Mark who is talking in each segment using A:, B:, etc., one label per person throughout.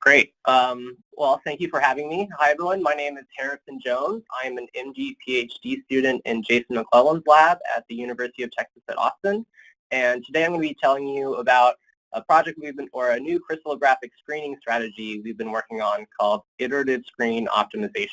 A: Great. Well, thank you for having me. Hi, everyone. My name is Harrison Jones. I'm an MD PhD student in Jason McClellan's lab at the University of Texas at Austin. And today I'm going to be telling you about a project or a new crystallographic screening strategy we've been working on called Iterative Screen Optimization.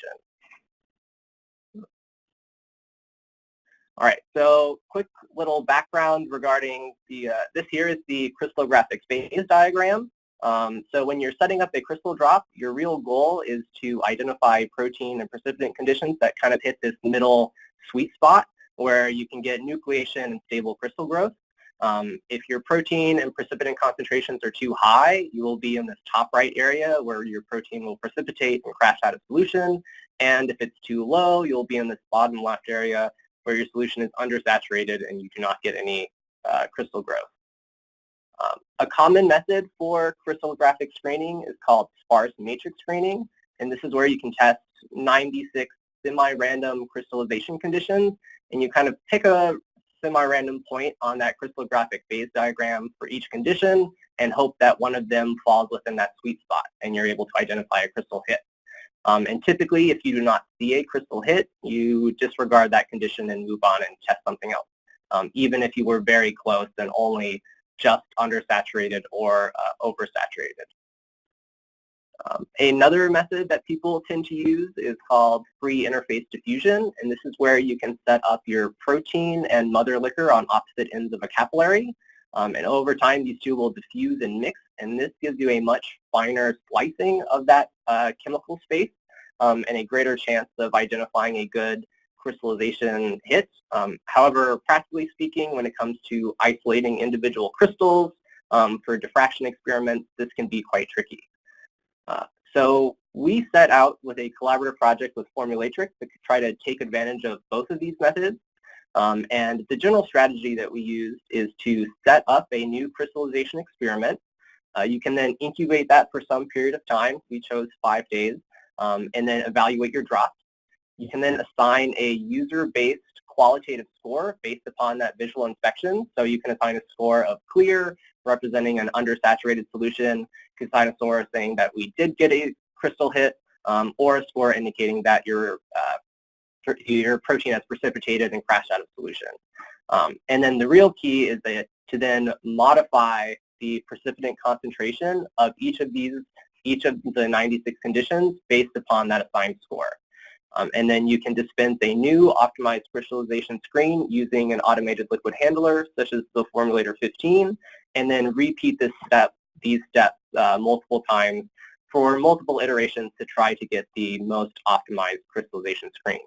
A: All right, so quick little background regarding this here is the crystallographic phase diagram. So when you're setting up a crystal drop, your real goal is to identify protein and precipitant conditions that kind of hit this middle sweet spot where you can get nucleation and stable crystal growth. If your protein and precipitant concentrations are too high, you will be in this top right area where your protein will precipitate and crash out of solution. And if it's too low, you'll be in this bottom left area where your solution is undersaturated and you do not get any crystal growth. A common method for crystallographic screening is called Sparse matrix screening, and this is where you can test 96 semi-random crystallization conditions, and you kind of pick a semi-random point on that crystallographic phase diagram for each condition and hope that one of them falls within that sweet spot and you're able to identify a crystal hit. And typically, if you do not see a crystal hit, you disregard that condition and move on and test something else, even if you were very close and only just undersaturated or oversaturated. Another method that people tend to use is called free interface diffusion, and this is where you can set up your protein and mother liquor on opposite ends of a capillary, and over time these two will diffuse and mix, and this gives you a much finer slicing of that chemical space and a greater chance of identifying a good crystallization hit. However, practically speaking, when it comes to isolating individual crystals for diffraction experiments, this can be quite tricky. So we set out with a collaborative project with FORMULATRIX to try to take advantage of both of these methods. And the general strategy that we used is to set up a new crystallization experiment. You can then incubate that for some period of time. We chose 5 days, and then evaluate your drops. You can then assign a user-based qualitative score based upon that visual inspection. So you can assign a score of clear, representing an undersaturated solution. You can assign a score saying that we did get a crystal hit, or a score indicating that your protein has precipitated and crashed out of solution. And then the real key is to then modify the precipitant concentration of each of the 96 conditions based upon that assigned score. And then you can dispense a new optimized crystallization screen using an automated liquid handler, such as the Formulator 15, and then repeat these steps multiple times for multiple iterations to try to get the most optimized crystallization screen.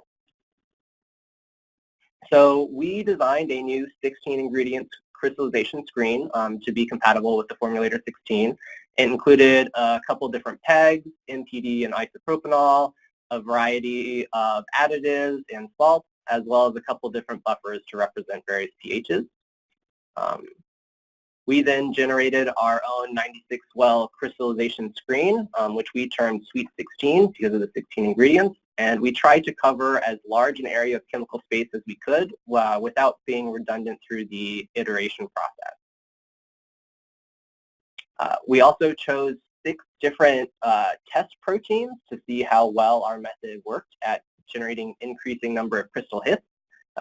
A: So we designed a new 16 ingredient crystallization screen to be compatible with the Formulator 16. It included a couple different pegs, MPD and isopropanol, a variety of additives and salts, as well as a couple different buffers to represent various pHs. We then generated our own 96-well crystallization screen, which we termed Sweet 16 because of the 16 ingredients, and we tried to cover as large an area of chemical space as we could without being redundant through the iteration process. We also chose 6 different test proteins to see how well our method worked at generating increasing number of crystal hits.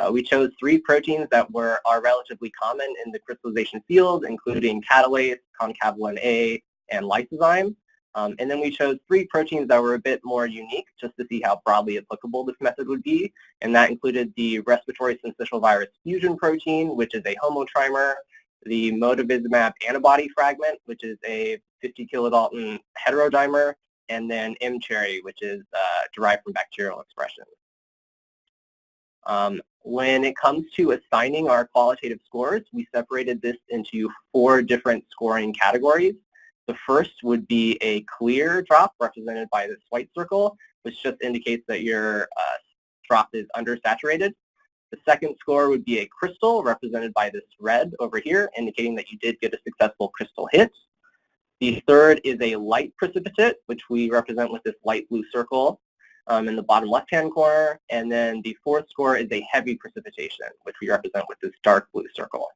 A: We chose 3 proteins that are relatively common in the crystallization field, including catalase, concavalin A, and lysozyme. And then we chose 3 proteins that were a bit more unique just to see how broadly applicable this method would be. And that included the respiratory syncytial virus fusion protein, which is a homotrimer, the modivizumab antibody fragment, which is a 50 kilodalton heterodimer, and then M-cherry, which is derived from bacterial expression. When it comes to assigning our qualitative scores, we separated this into 4 different scoring categories. The first would be a clear drop represented by this white circle, which just indicates that your drop is undersaturated. The second score would be a crystal represented by this red over here, indicating that you did get a successful crystal hit. The third is a light precipitate, which we represent with this light blue circle in the bottom left-hand corner. And then the fourth score is a heavy precipitation, which we represent with this dark blue circle.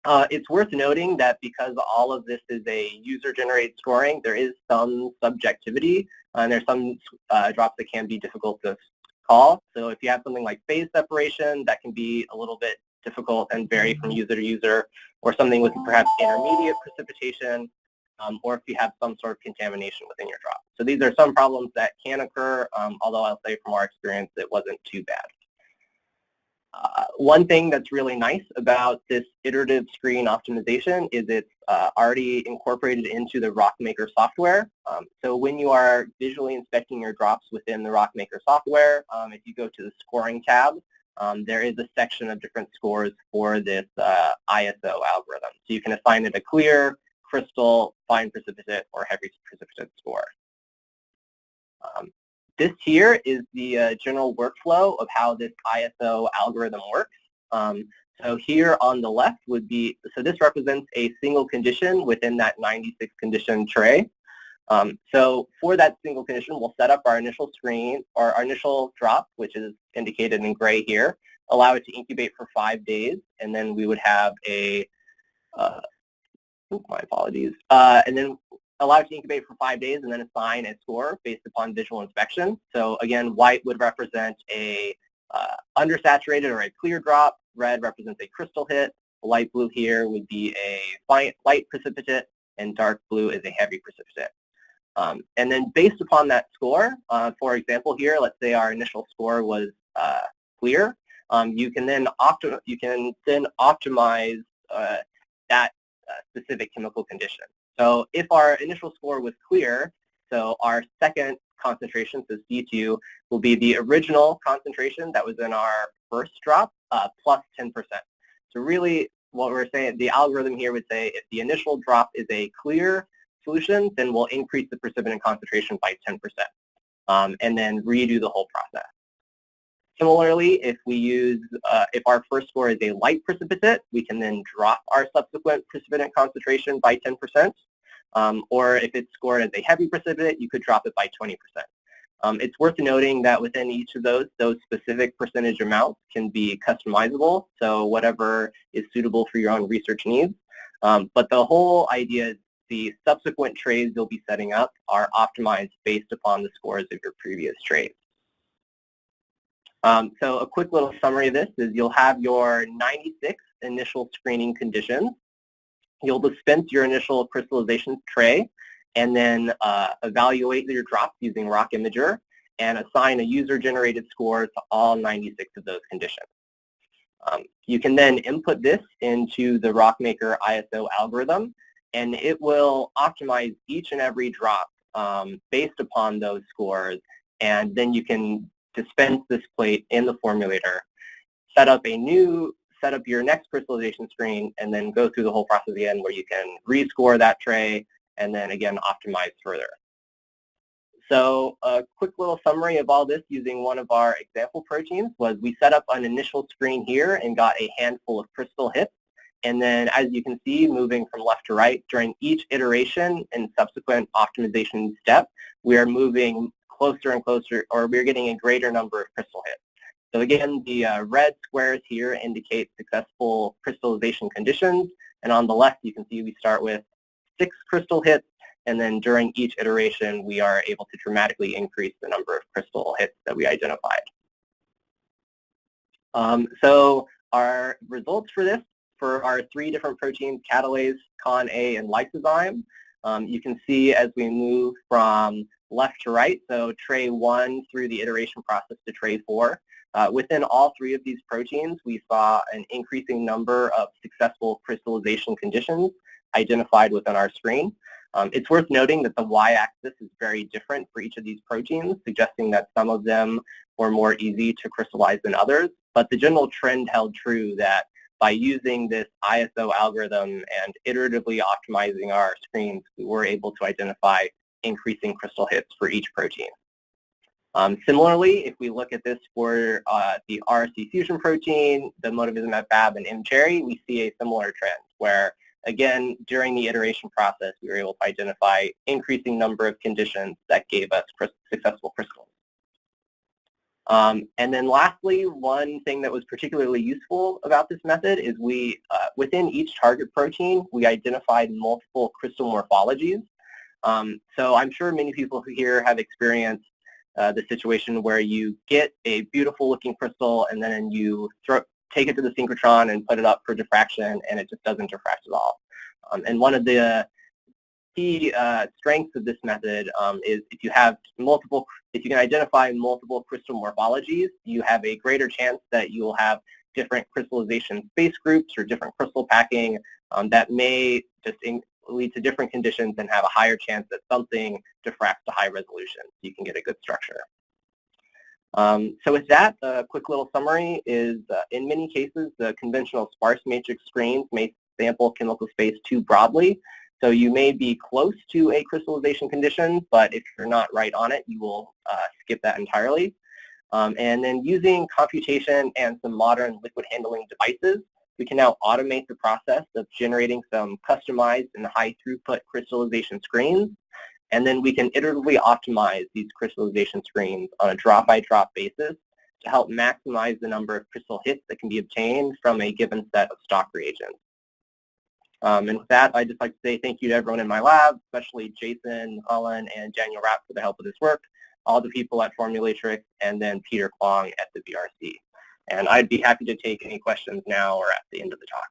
A: It's worth noting that because all of this is a user-generated scoring, there is some subjectivity, and there's some drops that can be difficult to call. So if you have something like phase separation, that can be a little bit difficult and vary from user to user, or something with perhaps intermediate precipitation, or if you have some sort of contamination within your drop. So these are some problems that can occur, although I'll say from our experience it wasn't too bad. One thing that's really nice about this iterative screen optimization is it's already incorporated into the RockMaker software. So when you are visually inspecting your drops within the RockMaker software, if you go to the scoring tab, there is a section of different scores for this ISO algorithm. So you can assign it a clear, crystal, fine precipitate, or heavy precipitate score. This here is the general workflow of how this ISO algorithm works. So here on the left would be, so this represents a single condition within that 96 condition tray. So for that single condition, we'll set up our initial screen, or our initial drop, which is indicated in gray here, allow it to incubate for 5 days, and then we would have a, my apologies, and then allow it to incubate for 5 days and then assign a score based upon visual inspection. So again, white would represent a undersaturated or a clear drop, red represents a crystal hit, light blue here would be a light precipitate, and dark blue is a heavy precipitate. And then based upon that score, for example here, let's say our initial score was clear, you can then optimize that specific chemical condition. So if our initial score was clear, so our second concentration, so C2, will be the original concentration that was in our first drop plus 10%. So really what we're saying, the algorithm here would say if the initial drop is a clear solution, then we'll increase the precipitant concentration by 10%, and then redo the whole process. Similarly, if we use, if our first score is a light precipitate, we can then drop our subsequent precipitant concentration by 10%. Or if it's scored as a heavy precipitate, you could drop it by 20%. It's worth noting that within each of those specific percentage amounts can be customizable, so whatever is suitable for your own research needs. But the whole idea is the subsequent trays you'll be setting up are optimized based upon the scores of your previous trays. So a quick little summary of this is you'll have your 96 initial screening conditions. You'll dispense your initial crystallization tray and then evaluate your drops using RockImager and assign a user-generated score to all 96 of those conditions. You can then input this into the RockMaker ISO algorithm, and it will optimize each and every drop based upon those scores, and then you can dispense this plate in the formulator, set up your next crystallization screen, and then go through the whole process again where you can rescore that tray and then again optimize further. So a quick little summary of all this using one of our example proteins was we set up an initial screen here and got a handful of crystal hits. And then as you can see, moving from left to right, during each iteration and subsequent optimization step, we are moving closer and closer, or we're getting a greater number of crystal hits. So again, the red squares here indicate successful crystallization conditions, and on the left you can see we start with 6 crystal hits, and then during each iteration we are able to dramatically increase the number of crystal hits that we identified. So our results for this, for our 3 different proteins, catalase, Con-A, and lysozyme, you can see as we move from left to right, so tray 1 through the iteration process to tray 4, within all 3 of these proteins, we saw an increasing number of successful crystallization conditions identified within our screen. It's worth noting that the y-axis is very different for each of these proteins, suggesting that some of them were more easy to crystallize than others, but the general trend held true that by using this ISO algorithm and iteratively optimizing our screens, we were able to identify increasing crystal hits for each protein. Similarly, if we look at this for the RSC fusion protein, the motivizumab Fab, and mCherry, we see a similar trend where, again, during the iteration process, we were able to identify increasing number of conditions that gave us successful crystals. And then lastly, one thing that was particularly useful about this method is within each target protein, we identified multiple crystal morphologies. So I'm sure many people here have experienced the situation where you get a beautiful looking crystal and then you take it to the synchrotron and put it up for diffraction, and it just doesn't diffract at all. And one of the key strengths of this method is if you can identify multiple crystal morphologies, you have a greater chance that you will have different crystallization space groups or different crystal packing that may just lead to different conditions and have a higher chance that something diffracts to high resolution, so you can get a good structure. So with that, a quick little summary is in many cases, the conventional sparse matrix screens may sample chemical space too broadly. So you may be close to a crystallization condition, but if you're not right on it, you will skip that entirely. And then using computation and some modern liquid handling devices, we can now automate the process of generating some customized and high throughput crystallization screens. And then we can iteratively optimize these crystallization screens on a drop-by-drop basis to help maximize the number of crystal hits that can be obtained from a given set of stock reagents. And with that, I'd just like to say thank you to everyone in my lab, especially Jason, Colin, and Daniel Rapp for the help with this work, all the people at FORMULATRIX, and then Peter Kwong at the VRC. And I'd be happy to take any questions now or at the end of the talk.